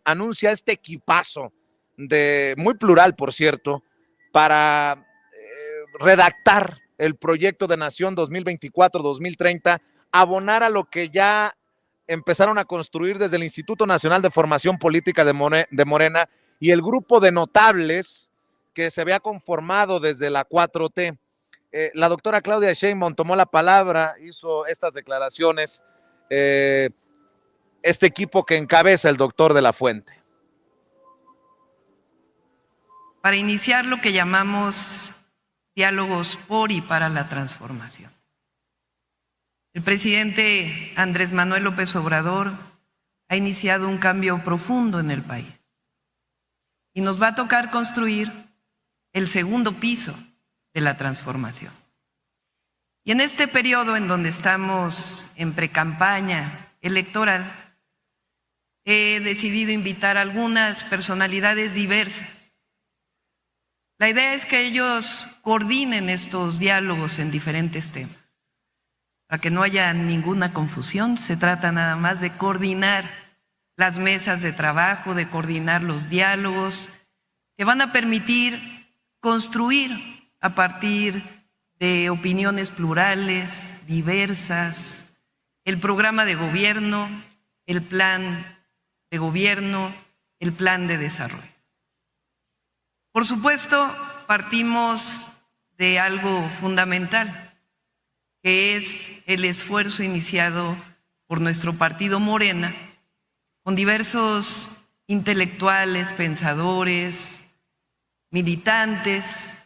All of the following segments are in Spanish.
anuncia este equipazo muy plural, por cierto, para redactar el proyecto de Nación 2024-2030, abonar a lo que ya empezaron a construir desde el Instituto Nacional de Formación Política de Morena y el grupo de notables que se había conformado desde la 4T. La doctora Claudia Sheinbaum tomó la palabra, hizo estas declaraciones, este equipo que encabeza el doctor de la Fuente. Para iniciar lo que llamamos diálogos por y para la transformación. El presidente Andrés Manuel López Obrador ha iniciado un cambio profundo en el país y nos va a tocar construir el segundo piso de la transformación. Y en este periodo en donde estamos en precampaña electoral, he decidido invitar a algunas personalidades diversas. La idea es que ellos coordinen estos diálogos en diferentes temas. Para que no haya ninguna confusión, se trata nada más de coordinar las mesas de trabajo, de coordinar los diálogos que van a permitir construir a partir de opiniones plurales, diversas, el programa de gobierno, el plan de gobierno, el plan de desarrollo. Por supuesto, partimos de algo fundamental, que es el esfuerzo iniciado por nuestro partido Morena, con diversos intelectuales, pensadores, militantes,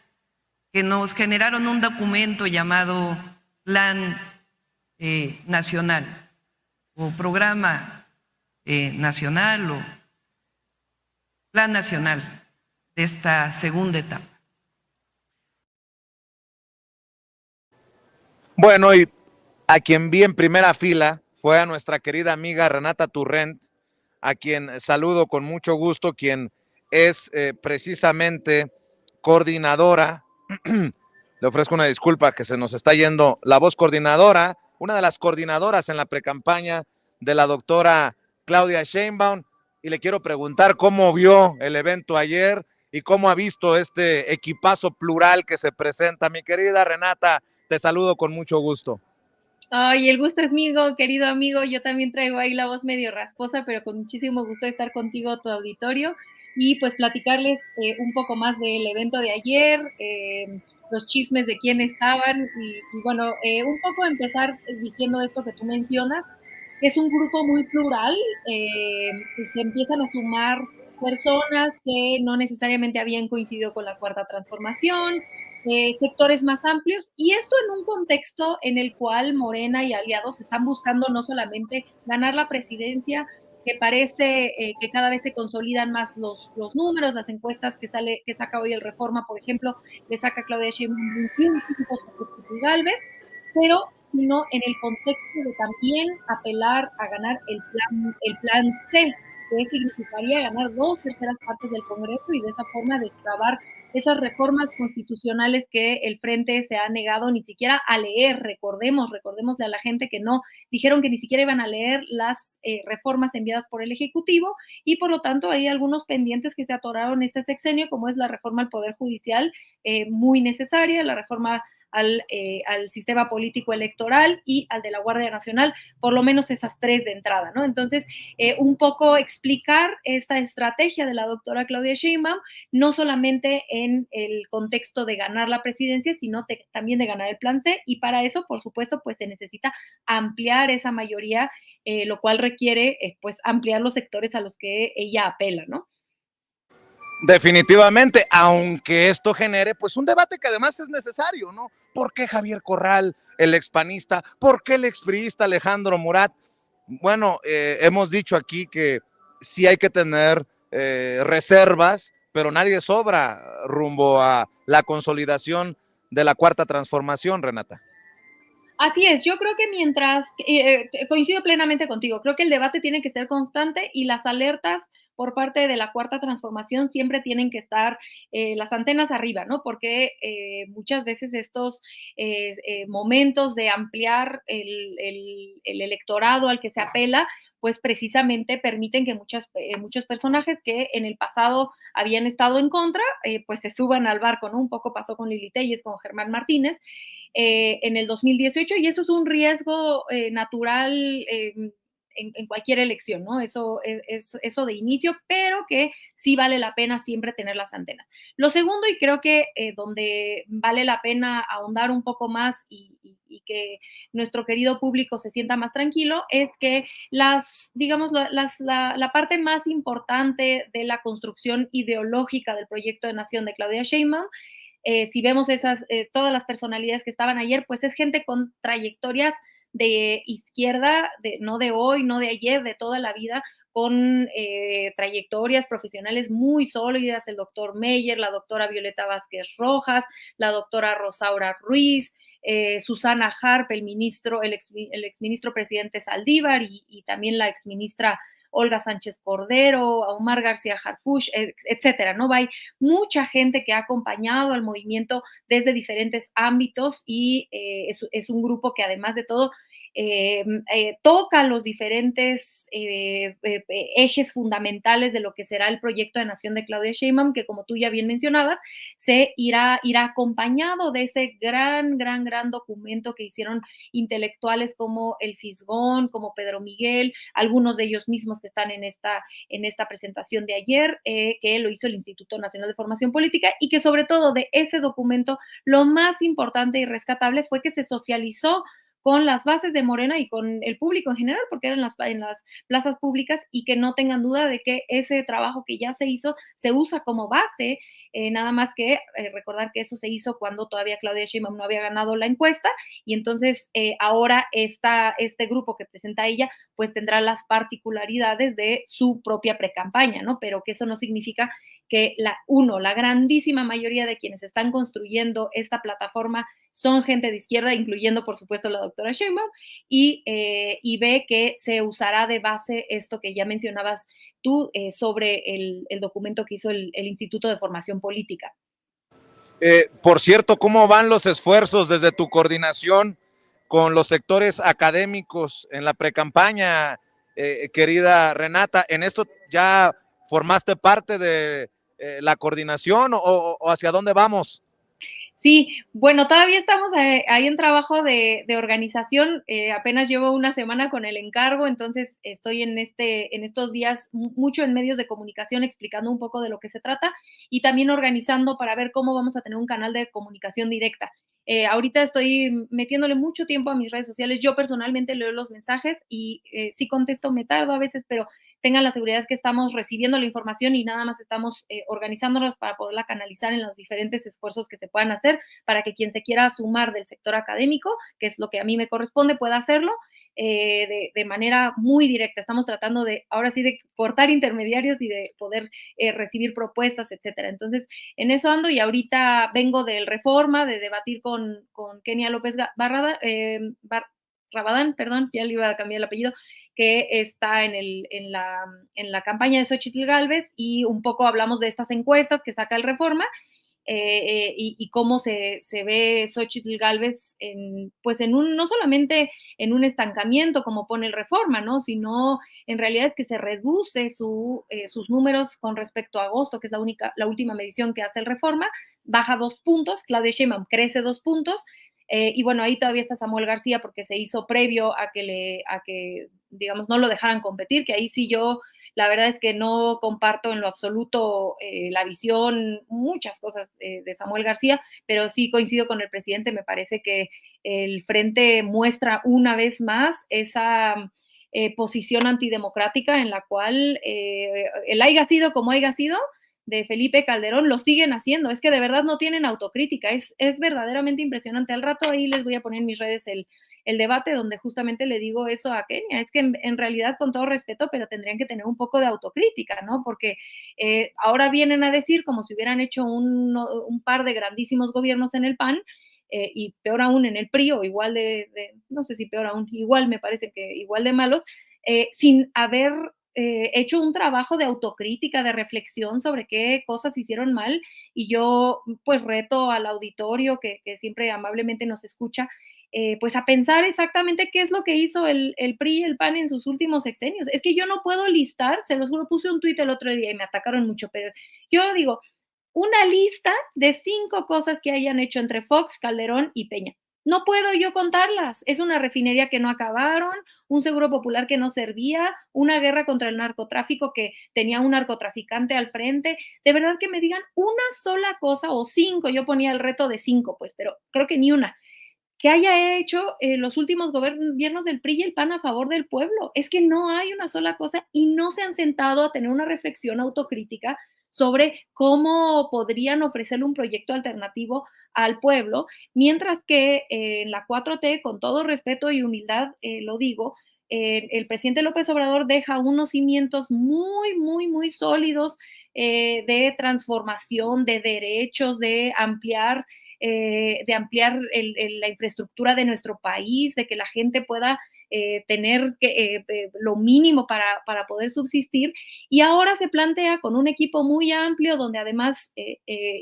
que nos generaron un documento llamado Plan Nacional, o Programa Nacional, o Plan Nacional de esta segunda etapa. Bueno, y a quien vi en primera fila fue a nuestra querida amiga Renata Turrent, a quien saludo con mucho gusto, quien es precisamente coordinadora, le ofrezco una disculpa que se nos está yendo la voz, coordinadora, una de las coordinadoras en la precampaña de la doctora Claudia Sheinbaum, y le quiero preguntar cómo vio el evento ayer y cómo ha visto este equipazo plural que se presenta. Mi querida Renata, te saludo con mucho gusto. Ay, el gusto es mío, querido amigo. Yo también traigo ahí la voz medio rasposa, pero con muchísimo gusto de estar contigo, tu auditorio, y pues platicarles un poco más del evento de ayer, los chismes de quién estaban, y bueno, un poco empezar diciendo esto que tú mencionas, que es un grupo muy plural, que se empiezan a sumar personas que no necesariamente habían coincidido con la Cuarta Transformación, sectores más amplios, y esto en un contexto en el cual Morena y aliados están buscando no solamente ganar la presidencia, que parece que cada vez se consolidan más los números, las encuestas que saca hoy el Reforma, por ejemplo, le saca Claudia Sheinbaum 21 puntos a Gálvez, pero sino en el contexto de también apelar a ganar el plan C, que significaría ganar 2/3 partes del Congreso y de esa forma destrabar esas reformas constitucionales que el Frente se ha negado ni siquiera a leer. Recordémosle a la gente que no, dijeron que ni siquiera iban a leer las reformas enviadas por el Ejecutivo, y por lo tanto hay algunos pendientes que se atoraron este sexenio, como es la reforma al Poder Judicial, muy necesaria, la reforma al sistema político electoral y al de la Guardia Nacional, por lo menos esas tres de entrada, ¿no? Entonces, un poco explicar esta estrategia de la doctora Claudia Sheinbaum, no solamente en el contexto de ganar la presidencia, sino también de ganar el plan C, y para eso, por supuesto, pues se necesita ampliar esa mayoría, lo cual requiere, pues, ampliar los sectores a los que ella apela, ¿no? Definitivamente, aunque esto genere pues un debate que además es necesario, ¿no? ¿Por qué Javier Corral, el expanista? ¿Por qué el expriista Alejandro Murat? Bueno, hemos dicho aquí que sí hay que tener reservas, pero nadie sobra rumbo a la consolidación de la Cuarta Transformación, Renata. Así es, yo creo que mientras, coincido plenamente contigo, creo que el debate tiene que ser constante y las alertas por parte de la Cuarta Transformación siempre tienen que estar las antenas arriba, ¿no? Porque muchas veces estos momentos de ampliar el electorado al que se apela, pues precisamente permiten que muchos personajes que en el pasado habían estado en contra, pues se suban al barco, ¿no? Un poco pasó con Lili Telles, con Germán Martínez, en el 2018, y eso es un riesgo natural en cualquier elección, ¿no? Eso de inicio, pero que sí vale la pena siempre tener las antenas. Lo segundo, y creo que donde vale la pena ahondar un poco más y que nuestro querido público se sienta más tranquilo, es que digamos, la parte más importante de la construcción ideológica del proyecto de nación de Claudia Sheinbaum, si vemos todas las personalidades que estaban ayer, pues es gente con trayectorias de izquierda, no de hoy, no de ayer, de toda la vida, con trayectorias profesionales muy sólidas, el doctor Meyer, la doctora Violeta Vázquez Rojas, la doctora Rosaura Ruiz, Susana Harp, el exministro presidente Saldívar y también la exministra Olga Sánchez Cordero, Omar García Harfuch, etcétera, ¿no? Hay mucha gente que ha acompañado al movimiento desde diferentes ámbitos y es un grupo que además de todo toca los diferentes ejes fundamentales de lo que será el proyecto de nación de Claudia Sheinbaum, que como tú ya bien mencionabas, irá acompañado de ese gran documento que hicieron intelectuales como el Fisgón, como Pedro Miguel, algunos de ellos mismos que están en esta presentación de ayer, que lo hizo el Instituto Nacional de Formación Política, y que sobre todo de ese documento lo más importante y rescatable fue que se socializó con las bases de Morena y con el público en general, porque eran en las plazas públicas, y que no tengan duda de que ese trabajo que ya se hizo se usa como base, nada más que recordar que eso se hizo cuando todavía Claudia Sheinbaum no había ganado la encuesta, y entonces ahora este grupo que presenta ella, pues tendrá las particularidades de su propia precampaña, ¿no? Pero que eso no significa que la grandísima mayoría de quienes están construyendo esta plataforma son gente de izquierda, incluyendo por supuesto la doctora Sheinbaum, y ve que se usará de base esto que ya mencionabas tú sobre el documento que hizo el Instituto de Formación Política. Por cierto, ¿cómo van los esfuerzos desde tu coordinación con los sectores académicos en la precampaña, querida Renata? ¿En esto ya formaste parte de la coordinación o hacia dónde vamos? Sí, bueno, todavía estamos ahí en trabajo de organización, apenas llevo una semana con el encargo, entonces estoy en estos días mucho en medios de comunicación explicando un poco de lo que se trata y también organizando para ver cómo vamos a tener un canal de comunicación directa. Ahorita estoy metiéndole mucho tiempo a mis redes sociales, yo personalmente leo los mensajes y sí contesto, me tardo a veces, pero tengan la seguridad que estamos recibiendo la información y nada más estamos organizándonos para poderla canalizar en los diferentes esfuerzos que se puedan hacer para que quien se quiera sumar del sector académico, que es lo que a mí me corresponde, pueda hacerlo de manera muy directa. Estamos tratando ahora sí, de cortar intermediarios y de poder recibir propuestas, etcétera. Entonces, en eso ando y ahorita vengo del Reforma, de debatir con Kenia López Rabadán, perdón, ya le iba a cambiar el apellido, que está en la campaña de Xochitl Gálvez, y un poco hablamos de estas encuestas que saca el Reforma, y cómo se ve Xochitl Gálvez no solamente en un estancamiento como pone el Reforma, ¿no? Sino en realidad es que se reduce sus números con respecto a agosto, que es la última medición que hace el Reforma, baja 2 puntos, Claudia Sheinbaum crece 2 puntos, y bueno, ahí todavía está Samuel García porque se hizo previo a que, digamos, no lo dejaran competir, que ahí sí yo, la verdad es que no comparto en lo absoluto la visión, muchas cosas de Samuel García, pero sí coincido con el presidente, me parece que el Frente muestra una vez más esa posición antidemocrática en la cual el haya sido como haya sido, de Felipe Calderón, lo siguen haciendo. Es que de verdad no tienen autocrítica. Es verdaderamente impresionante. Al rato ahí les voy a poner en mis redes el debate donde justamente le digo eso a Kenia. Es que en realidad, con todo respeto, pero tendrían que tener un poco de autocrítica, ¿no? Porque ahora vienen a decir como si hubieran hecho un par de grandísimos gobiernos en el PAN, y peor aún en el PRI, o igual no sé si peor aún, igual me parece que igual de malos, sin haber hecho un trabajo de autocrítica, de reflexión sobre qué cosas hicieron mal, y yo pues reto al auditorio que siempre amablemente nos escucha, pues a pensar exactamente qué es lo que hizo el PRI y el PAN en sus últimos sexenios. Es que yo no puedo listar, se los juro, puse un tuit el otro día y me atacaron mucho, pero yo digo, una lista de 5 cosas que hayan hecho entre Fox, Calderón y Peña. No puedo yo contarlas. Es una refinería que no acabaron, un seguro popular que no servía, una guerra contra el narcotráfico que tenía un narcotraficante al frente. De verdad que me digan una sola cosa o 5, yo ponía el reto de 5, pues, pero creo que ni una que haya hecho los últimos gobiernos del PRI y el PAN a favor del pueblo. Es que no hay una sola cosa y no se han sentado a tener una reflexión autocrítica sobre cómo podrían ofrecerle un proyecto alternativo al pueblo, mientras que en la 4T, con todo respeto y humildad, lo digo, el presidente López Obrador deja unos cimientos muy, muy, muy sólidos de transformación, de derechos, la infraestructura de nuestro país, de que la gente pueda tener lo mínimo para poder subsistir. Y ahora se plantea con un equipo muy amplio, donde además,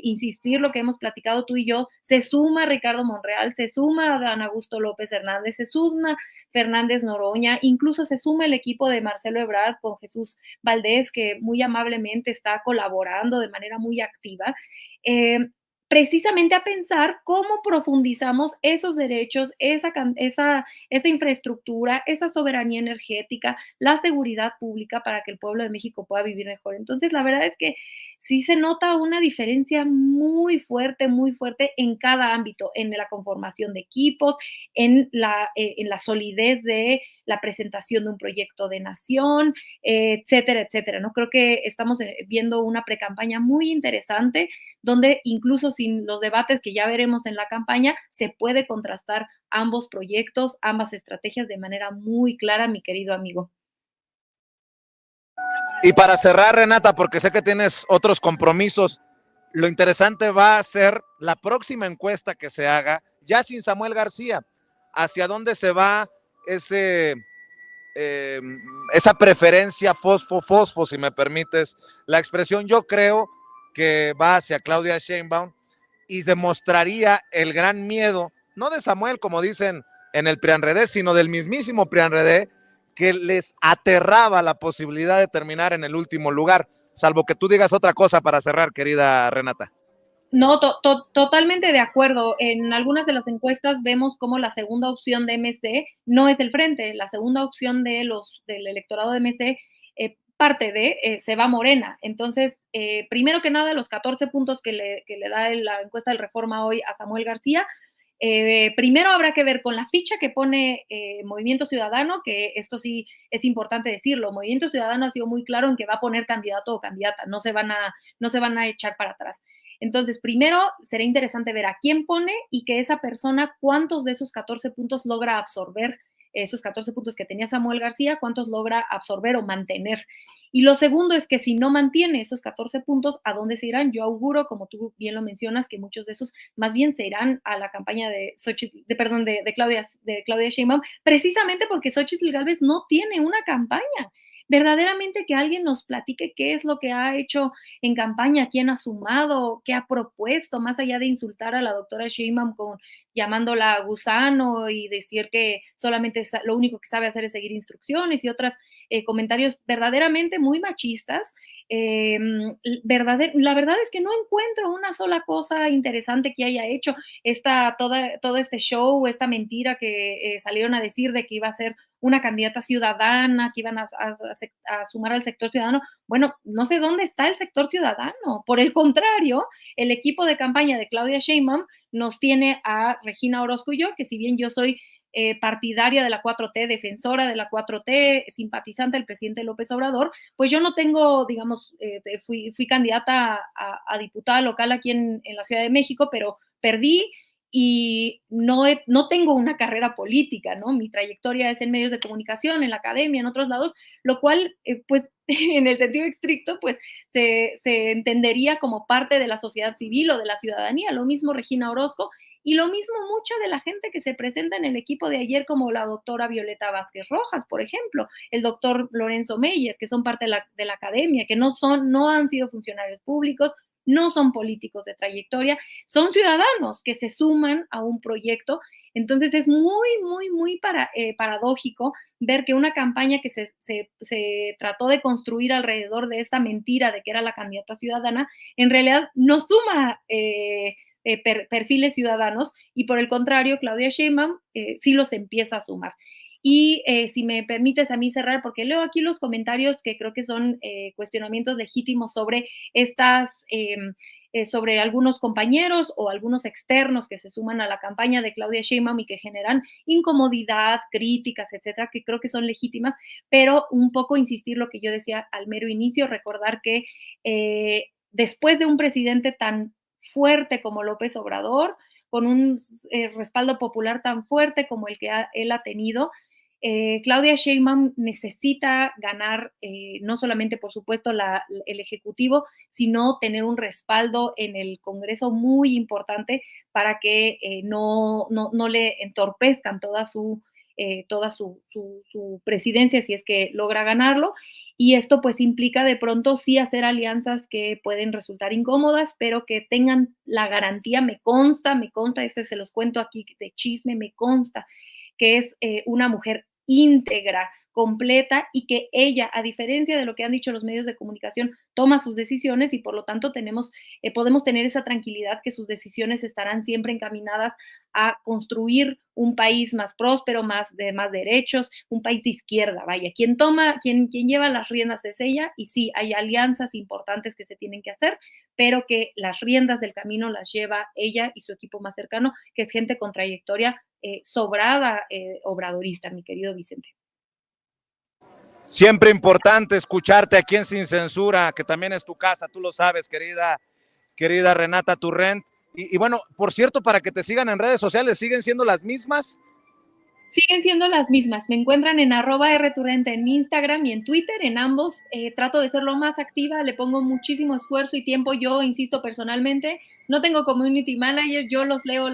insistir lo que hemos platicado tú y yo, se suma Ricardo Monreal, se suma Adán Augusto López Hernández, se suma Fernández Noroña, incluso se suma el equipo de Marcelo Ebrard con Jesús Valdés, que muy amablemente está colaborando de manera muy activa. Eh, Precisamente a pensar cómo profundizamos esos derechos, esa infraestructura, esa soberanía energética, la seguridad pública para que el pueblo de México pueda vivir mejor. Entonces, la verdad es que sí se nota una diferencia muy fuerte en cada ámbito, en la conformación de equipos, en la solidez de la presentación de un proyecto de nación, etcétera, etcétera, ¿no? Creo que estamos viendo una precampaña muy interesante donde incluso sin los debates que ya veremos en la campaña, se puede contrastar ambos proyectos, ambas estrategias de manera muy clara, mi querido amigo. Y para cerrar, Renata, porque sé que tienes otros compromisos, lo interesante va a ser la próxima encuesta que se haga, ya sin Samuel García, hacia dónde se va esa preferencia fosfo, si me permites la expresión. Yo creo que va hacia Claudia Sheinbaum y demostraría el gran miedo, no de Samuel, como dicen en el PRIANREDE, sino del mismísimo PRIANREDE, que les aterraba la posibilidad de terminar en el último lugar, salvo que tú digas otra cosa para cerrar, querida Renata. No, totalmente de acuerdo. En algunas de las encuestas vemos como la segunda opción de MC no es el frente, la segunda opción del electorado de MC parte de se va Morena. Entonces, primero que nada, los 14 puntos que le da la encuesta del Reforma hoy a Samuel García, primero habrá que ver con la ficha que pone Movimiento Ciudadano, que esto sí es importante decirlo, Movimiento Ciudadano ha sido muy claro en que va a poner candidato o candidata, no se van a echar para atrás. Entonces, primero será interesante ver a quién pone y que esa persona, cuántos de esos 14 puntos logra absorber, esos 14 puntos que tenía Samuel García, cuántos logra absorber o mantener. Y lo segundo es que si no mantiene esos 14 puntos, ¿a dónde se irán? Yo auguro, como tú bien lo mencionas, que muchos de esos más bien se irán a la campaña de Claudia Sheinbaum, precisamente porque Xochitl Gálvez no tiene una campaña. Verdaderamente que alguien nos platique qué es lo que ha hecho en campaña, quién ha sumado, qué ha propuesto, más allá de insultar a la doctora Sheinbaum llamándola gusano y decir que solamente lo único que sabe hacer es seguir instrucciones y otros comentarios verdaderamente muy machistas. La verdad es que no encuentro una sola cosa interesante que haya hecho todo este show, esta mentira que salieron a decir de que iba a ser una candidata ciudadana, que iban a sumar al sector ciudadano. Bueno, no sé dónde está el sector ciudadano. Por el contrario, el equipo de campaña de Claudia Sheinbaum nos tiene a Regina Orozco y yo, que si bien yo soy partidaria de la 4T, defensora de la 4T, simpatizante del presidente López Obrador, pues yo no tengo, digamos, fui candidata a diputada local aquí en la Ciudad de México, pero perdí y no tengo una carrera política, ¿no? Mi trayectoria es en medios de comunicación, en la academia, en otros lados, lo cual, pues, en el sentido estricto, pues, se entendería como parte de la sociedad civil o de la ciudadanía. Lo mismo Regina Orozco, Y lo mismo mucha de la gente que se presenta en el equipo de ayer, como la doctora Violeta Vázquez Rojas, por ejemplo, el doctor Lorenzo Meyer, que son parte de la academia, que no han sido funcionarios públicos, no son políticos de trayectoria, son ciudadanos que se suman a un proyecto. Entonces es muy paradójico ver que una campaña que se trató de construir alrededor de esta mentira de que era la candidata ciudadana, en realidad no suma perfiles ciudadanos, y por el contrario, Claudia Sheinbaum sí los empieza a sumar. Y si me permites a mí cerrar, porque leo aquí los comentarios que creo que son cuestionamientos legítimos sobre sobre algunos compañeros o algunos externos que se suman a la campaña de Claudia Sheinbaum y que generan incomodidad, críticas, etcétera, que creo que son legítimas, pero un poco insistir lo que yo decía al mero inicio, recordar que después de un presidente tan fuerte como López Obrador, con un respaldo popular tan fuerte como el que él ha tenido, Claudia Sheinbaum necesita ganar no solamente, por supuesto, el Ejecutivo, sino tener un respaldo en el Congreso muy importante para que no le entorpezcan toda su presidencia si es que logra ganarlo. Y esto pues implica de pronto sí hacer alianzas que pueden resultar incómodas, pero que tengan la garantía, me consta, se los cuento aquí de chisme, me consta que es una mujer íntegra, completa, y que ella, a diferencia de lo que han dicho los medios de comunicación, toma sus decisiones y por lo tanto podemos tener esa tranquilidad que sus decisiones estarán siempre encaminadas a construir un país más próspero, más derechos, un país de izquierda, vaya. Quien lleva las riendas es ella, y sí, hay alianzas importantes que se tienen que hacer, pero que las riendas del camino las lleva ella y su equipo más cercano, que es gente con trayectoria sobrada obradorista, mi querido Vicente. Siempre importante escucharte aquí en Sin Censura, que también es tu casa, tú lo sabes, querida Renata Turrent. Y bueno, por cierto, para que te sigan en redes sociales, ¿siguen siendo las mismas? Siguen siendo las mismas. Me encuentran en @rturrente en Instagram y en Twitter, en ambos. Trato de ser lo más activa, le pongo muchísimo esfuerzo y tiempo. Yo insisto personalmente, no tengo community manager, yo las leo,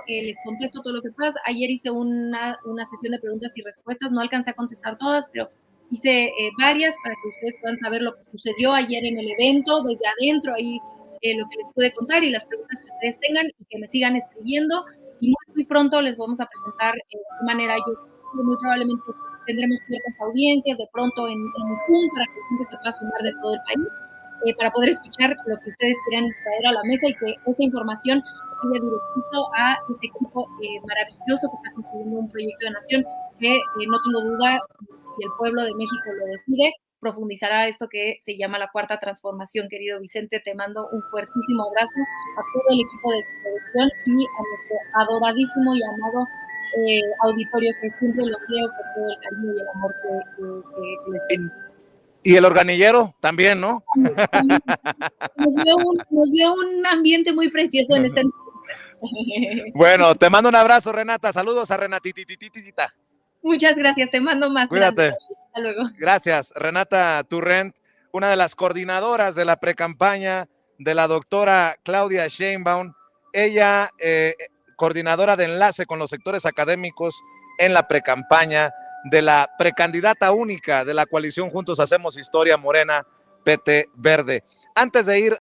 les contesto todo lo que pasa. Ayer hice una sesión de preguntas y respuestas, no alcancé a contestar todas, pero hice varias para que ustedes puedan saber lo que sucedió ayer en el evento, desde adentro, ahí lo que les pude contar y las preguntas que ustedes tengan, y que me sigan escribiendo. Y muy pronto les vamos a presentar de qué manera muy probablemente tendremos ciertas audiencias de pronto en Zoom para que la gente se pueda sumar de todo el país, para poder escuchar lo que ustedes quieran traer a la mesa y que esa información vaya directito a ese equipo maravilloso que está construyendo un proyecto de nación que no tengo duda, si el pueblo de México lo decide, profundizará esto que se llama la cuarta transformación. Querido Vicente, te mando un fuertísimo abrazo a todo el equipo de producción y a nuestro adoradísimo y amado auditorio, que siempre los leo con todo el cariño y el amor que les tengo. Y el organillero también, ¿no? Nos dio un ambiente muy precioso en esta entrevista. Bueno, te mando un abrazo, Renata. Saludos a Renatitititita. Muchas gracias, te mando más. Cuídate. Hasta luego. Gracias, Renata Turrent, una de las coordinadoras de la precampaña de la doctora Claudia Sheinbaum. Ella, coordinadora de enlace con los sectores académicos en la precampaña de la precandidata única de la coalición Juntos Hacemos Historia Morena PT Verde. Antes de ir